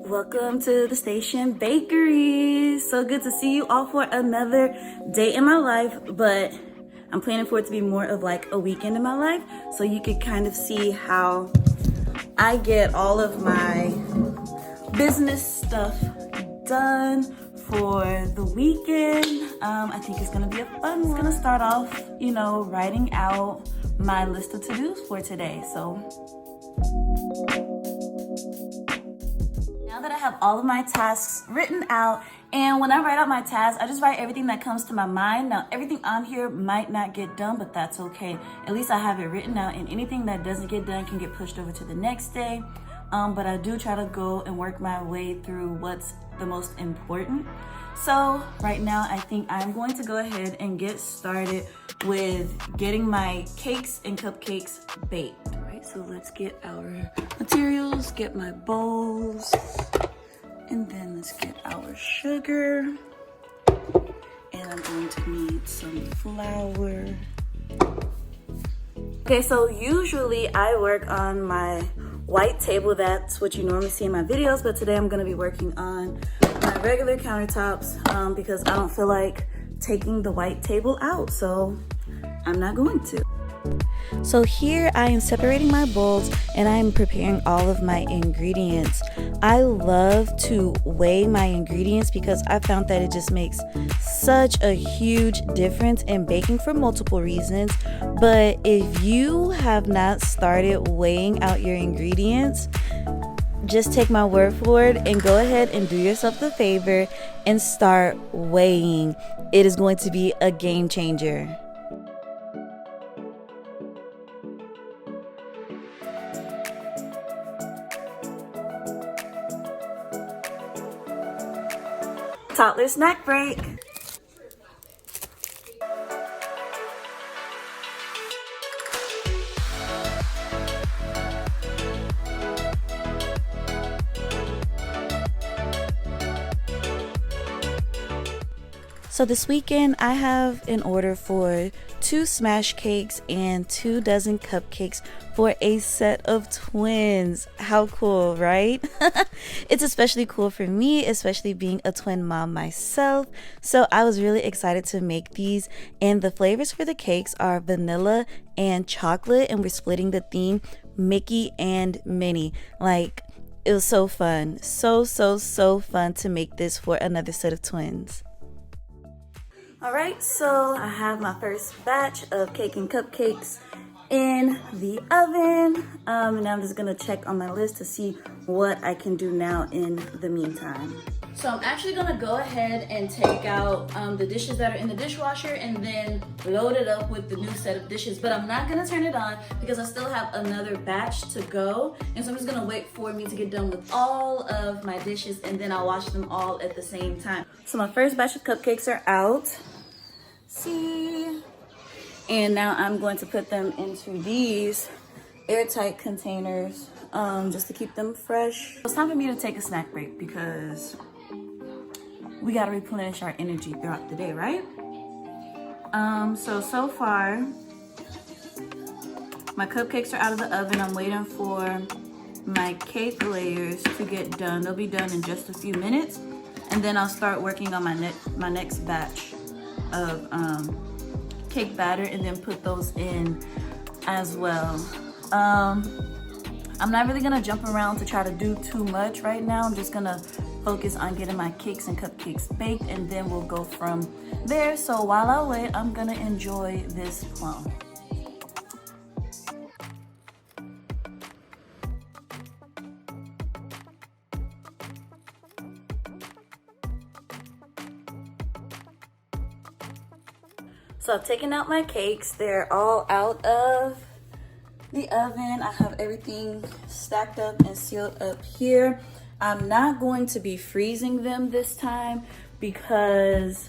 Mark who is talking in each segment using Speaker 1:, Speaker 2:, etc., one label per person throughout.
Speaker 1: Welcome to the Station Bakery. So good to see you all for another day in my life, but I'm planning for it to be more of like a weekend in my life, so you can kind of see how I get all of my business stuff done for the weekend. I think it's gonna be a fun one. It's gonna start off, writing out my list of to-dos for today. So now that I have all of my tasks written out, and when I write out my tasks, I just write everything that comes to my mind. Now, everything on here might not get done, but that's okay. At least I have it written out, and anything that doesn't get done can get pushed over to the next day. But I do try to go and work my way through what's the most important. So right now, I think I'm going to go ahead and get started with getting my cakes and cupcakes baked. All right, so let's get our materials, get my bowls, and then let's get our sugar. And I'm going to need some flour. Okay, so usually I work on my white table. That's what you normally see in my videos, but today I'm gonna be working on my regular countertops because I don't feel like taking the white table out, so I'm not going to. So here I am separating my bowls and I'm preparing all of my ingredients. I love to weigh my ingredients because I found that it just makes such a huge difference in baking for multiple reasons. But if you have not started weighing out your ingredients, just take my word for it and go ahead and do yourself the favor and start weighing. It is going to be a game changer. Toddler snack break. So this weekend I have an order for 2 smash cakes and 2 dozen cupcakes for a set of twins. How cool, right? It's especially cool for me, especially being a twin mom myself. So I was really excited to make these, and the flavors for the cakes are vanilla and chocolate, and we're splitting the theme Mickey and Minnie. Like, it was so fun. So fun to make this for another set of twins. All right, so I have my first batch of cake and cupcakes in the oven. And I'm just gonna check on my list to see what I can do now in the meantime. So I'm actually gonna go ahead and take out the dishes that are in the dishwasher and then load it up with the new set of dishes. But I'm not gonna turn it on because I still have another batch to go. And so I'm just gonna wait for me to get done with all of my dishes and then I'll wash them all at the same time. So my first batch of cupcakes are out. See? And now I'm going to put them into these airtight containers just to keep them fresh. It's time for me to take a snack break because we gotta replenish our energy throughout the day, right? So far, my cupcakes are out of the oven. I'm waiting for my cake layers to get done. They'll be done in just a few minutes. And then I'll start working on my next batch of cake batter and then put those in as well. I'm not really gonna jump around to try to do too much right now. I'm just gonna focus on getting my cakes and cupcakes baked and then we'll go from there. So while I wait, I'm gonna enjoy this plum. So I've taken out my cakes. They're all out of the oven. I have everything stacked up and sealed up here. I'm not going to be freezing them this time because,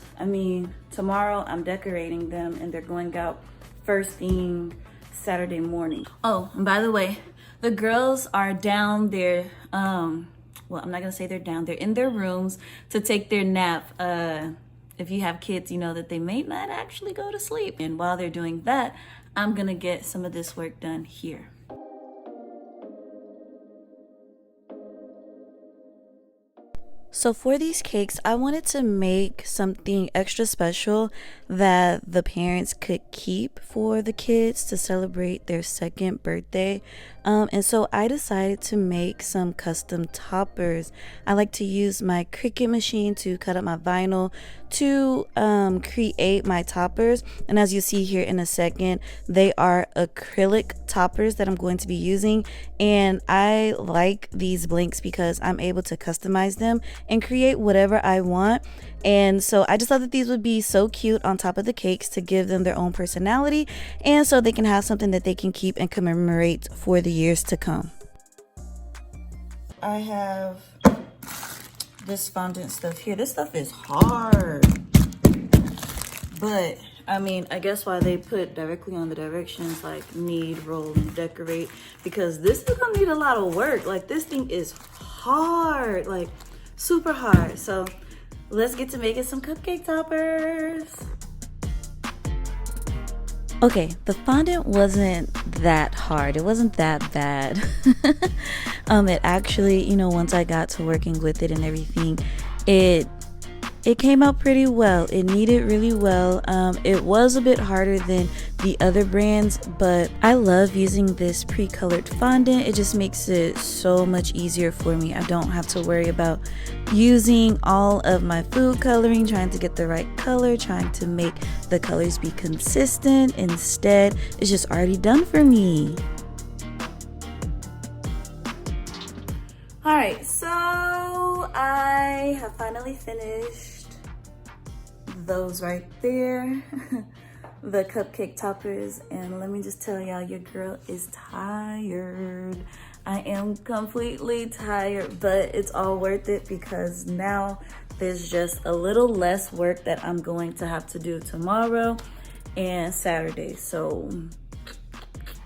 Speaker 1: tomorrow I'm decorating them and they're going out first thing Saturday morning. Oh, and by the way, the girls are down there. Well, I'm not gonna say they're down. They're in their rooms to take their nap. If you have kids, you know that they may not actually go to sleep. And while they're doing that, I'm gonna get some of this work done here. So for these cakes, I wanted to make something extra special that the parents could keep for the kids to celebrate their second birthday. And so I decided to make some custom toppers. I like to use my Cricut machine to cut up my vinyl to create my toppers. And as you see here in a second, they are acrylic toppers that I'm going to be using. And I like these blanks because I'm able to customize them and create whatever I want. And so I just thought that these would be so cute on top of the cakes to give them their own personality, and so they can have something that they can keep and commemorate for the years to come. I have this fondant stuff here. This stuff is hard, but I mean, I guess why they put directly on the directions like knead, roll, and decorate, because this is gonna need a lot of work. Like, this thing is hard, like super hard. So let's get to making some cupcake toppers. Okay, the fondant wasn't that hard. It wasn't that bad. It actually, you know, once I got to working with it and everything, it came out pretty well. It kneaded really well. It was a bit harder than the other brands, but I love using this pre-colored fondant. It just makes it so much easier for me. I don't have to worry about using all of my food coloring, trying to get the right color, trying to make the colors be consistent. Instead, it's just already done for me. All right, so I have finally finished those right there, the cupcake toppers, and let me just tell y'all, your girl is tired. I am completely tired, but it's all worth it because now there's just a little less work that I'm going to have to do tomorrow and Saturday. So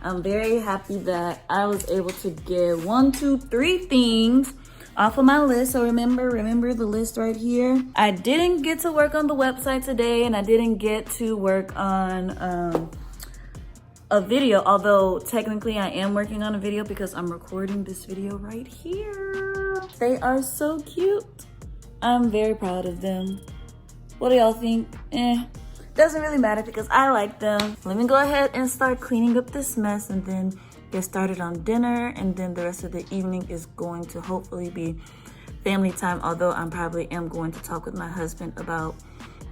Speaker 1: I'm very happy that I was able to get 1, 2, 3 things off of my list. So remember the list right here. I didn't get to work on the website today, and I didn't get to work on a video, although technically I am working on a video because I'm recording this video right here. They are so cute. I'm very proud of them. What do y'all think? Doesn't really matter because I like them. Let me go ahead and start cleaning up this mess and then get started on dinner, and then the rest of the evening is going to hopefully be family time, although I probably am going to talk with my husband about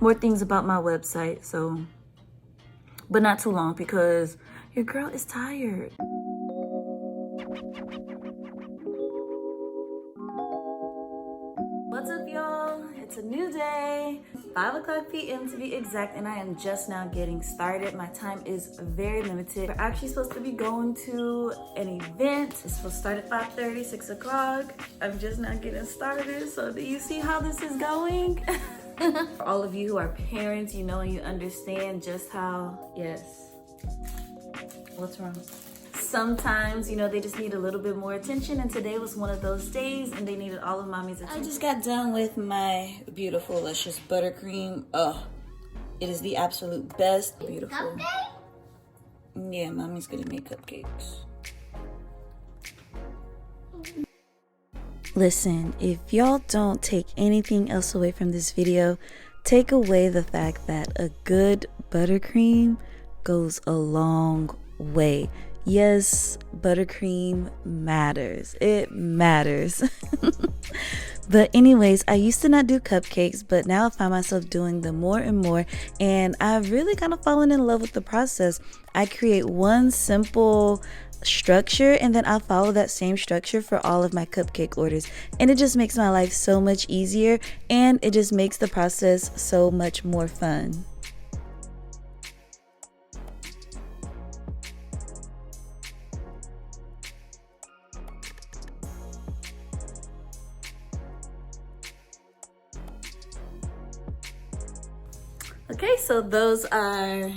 Speaker 1: more things about my website. So, but not too long because your girl is tired. What's up, y'all? It's a new day, 5:00 p.m. to be exact, and I am just now getting started. My time is very limited. We're actually supposed to be going to an event. It's supposed to start at 5:30, 6 o'clock. I'm just now getting started. So do you see how this is going? For all of you who are parents, you know and you understand just how, yes. What's wrong? Sometimes, you know, they just need a little bit more attention, and today was one of those days and they needed all of mommy's attention. I just got done with my beautiful luscious buttercream. Oh, it is the absolute best. Beautiful. Cupcake? Yeah, mommy's gonna make cupcakes. Listen, if y'all don't take anything else away from this video, take away the fact that a good buttercream goes a long way. Yes, buttercream matters. It matters. But anyways, I used to not do cupcakes, but now I find myself doing them more and more, and I've really kind of fallen in love with the process. I create one simple structure and then I'll follow that same structure for all of my cupcake orders, and it just makes my life so much easier, and it just makes the process so much more fun. Okay, so those are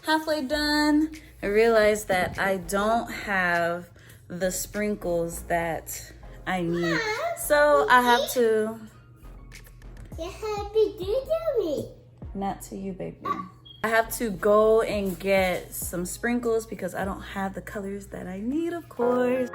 Speaker 1: halfway done. I realized that I don't have the sprinkles that I need. So I have to...
Speaker 2: Happy birthday.
Speaker 1: Not to you, baby. I have to go and get some sprinkles because I don't have the colors that I need, of course.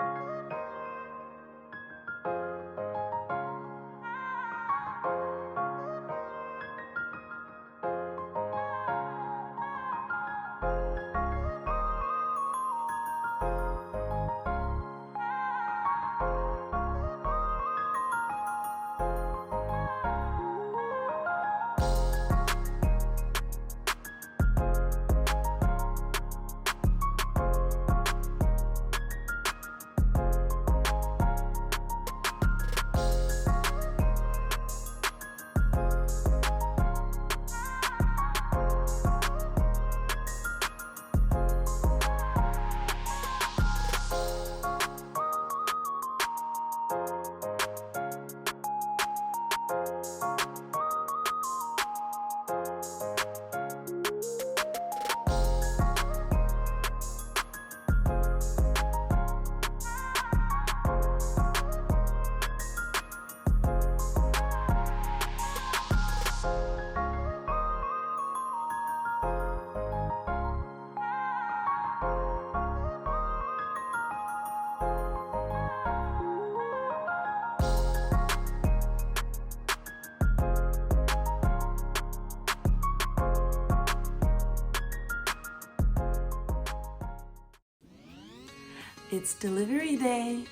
Speaker 1: it's delivery day.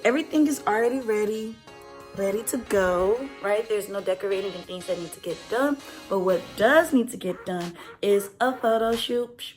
Speaker 1: Everything is already ready to go, right? There's no decorating and things that need to get done, but what does need to get done is a photo shoot.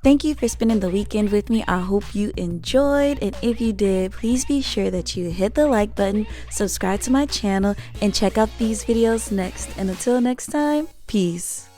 Speaker 1: Thank you for spending the weekend with me. I hope you enjoyed, and if you did, please be sure that you hit the like button, subscribe to my channel, and check out these videos next. And until next time, peace.